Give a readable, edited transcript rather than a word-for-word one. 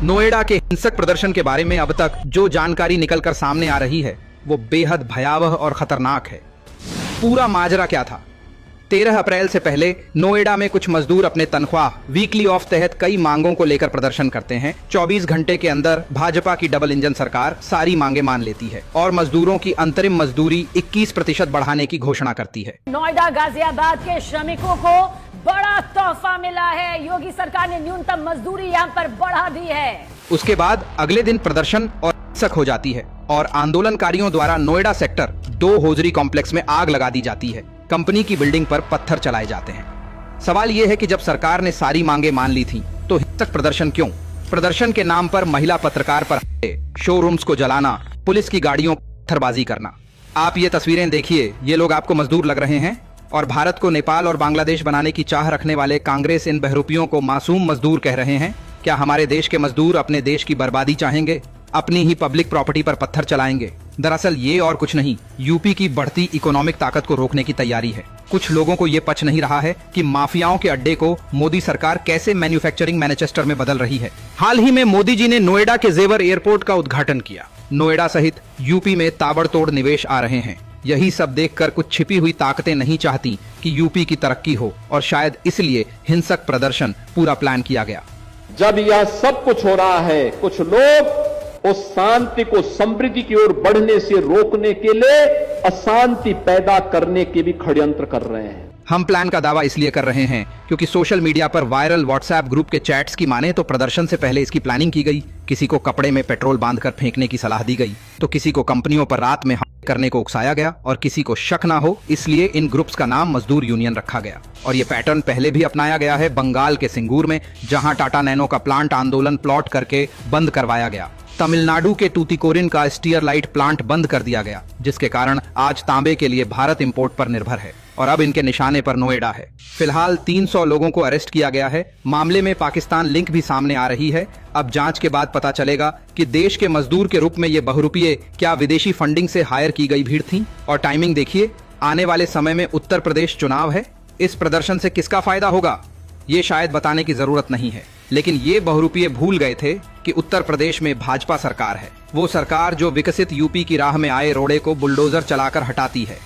नोएडा के हिंसक प्रदर्शन के बारे में अब तक जो जानकारी निकलकर सामने आ रही है वो बेहद भयावह और खतरनाक है। पूरा माजरा क्या था? 13 अप्रैल से पहले नोएडा में कुछ मजदूर अपने तनख्वाह वीकली ऑफ तहत कई मांगों को लेकर प्रदर्शन करते हैं। 24 घंटे के अंदर भाजपा की डबल इंजन सरकार सारी मांगे मान लेती है और मजदूरों की अंतरिम मजदूरी 21% बढ़ाने की घोषणा करती है। नोएडा गाजियाबाद के श्रमिकों को बड़ा तोहफा मिला है। योगी सरकार ने न्यूनतम मजदूरी यहाँ पर बढ़ा दी है। उसके बाद अगले दिन प्रदर्शन और हिंसक हो जाती है और आंदोलनकारियों द्वारा नोएडा सेक्टर 2 होजरी कॉम्प्लेक्स में आग लगा दी जाती है। कंपनी की बिल्डिंग पर पत्थर चलाए जाते हैं। सवाल यह है कि जब सरकार ने सारी मांगे मान ली थी तो हिंसक प्रदर्शन क्यों? प्रदर्शन के नाम पर महिला पत्रकार पर शोरूम्स को जलाना, पुलिस की गाड़ियों पर पत्थरबाजी करना। आप ये तस्वीरें देखिए, ये लोग आपको मजदूर लग रहे हैं? और भारत को नेपाल और बांग्लादेश बनाने की चाह रखने वाले कांग्रेस इन बहरूपियों को मासूम मजदूर कह रहे हैं। क्या हमारे देश के मजदूर अपने देश की बर्बादी चाहेंगे? अपनी ही पब्लिक प्रॉपर्टी पर पत्थर चलाएंगे? दरअसल ये और कुछ नहीं, यूपी की बढ़ती इकोनॉमिक ताकत को रोकने की तैयारी है। कुछ लोगों को ये पच नहीं रहा है कि माफियाओं के अड्डे को मोदी सरकार कैसे मैन्युफैक्चरिंग मैनचेस्टर में बदल रही है। हाल ही में मोदी जी ने नोएडा के जेवर एयरपोर्ट का उद्घाटन किया। नोएडा सहित यूपी में ताबड़तोड़ निवेश आ रहे हैं। यही सब देखकर कुछ छिपी हुई ताकतें नहीं चाहती कि यूपी की तरक्की हो और शायद इसलिए हिंसक प्रदर्शन पूरा प्लान किया गया। जब यह सब कुछ हो रहा है, कुछ लोग उस शांति को समृद्धि की ओर बढ़ने से रोकने के लिए अशांति पैदा करने के भी षड्यंत्र कर रहे हैं। हम प्लान का दावा इसलिए कर रहे हैं क्योंकि सोशल मीडिया पर वायरल व्हाट्सएप ग्रुप के चैट्स की माने तो प्रदर्शन से पहले इसकी प्लानिंग की गई। किसी को कपड़े में पेट्रोल बांधकर फेंकने की सलाह दी गई, तो किसी को कंपनियों पर रात में हमले करने को उकसाया गया और किसी को शक ना हो इसलिए इन ग्रुप्स का नाम मजदूर यूनियन रखा गया। और ये पैटर्न पहले भी अपनाया गया है बंगाल के सिंगूर में, जहां टाटा नैनो का प्लांट आंदोलन प्लॉट करके बंद करवाया गया। तमिलनाडु के टूतिकोरिन का स्टीयर लाइट प्लांट बंद कर दिया गया, जिसके कारण आज तांबे के लिए भारत इंपोर्ट पर निर्भर है। और अब इनके निशाने पर नोएडा है। फिलहाल 300 लोगों को अरेस्ट किया गया है। मामले में पाकिस्तान लिंक भी सामने आ रही है। अब जांच के बाद पता चलेगा कि देश के मजदूर के रूप में ये बहुरूपीय क्या विदेशी फंडिंग से हायर की गई भीड़ थी। और टाइमिंग देखिए, आने वाले समय में उत्तर प्रदेश चुनाव है। इस प्रदर्शन से किसका फायदा होगा ये शायद बताने की जरूरत नहीं है, लेकिन ये बहुरूपीय भूल गए थे कि उत्तर प्रदेश में भाजपा सरकार है। वो सरकार जो विकसित यूपी की राह में आए रोड़े को बुलडोजर चलाकर हटाती है।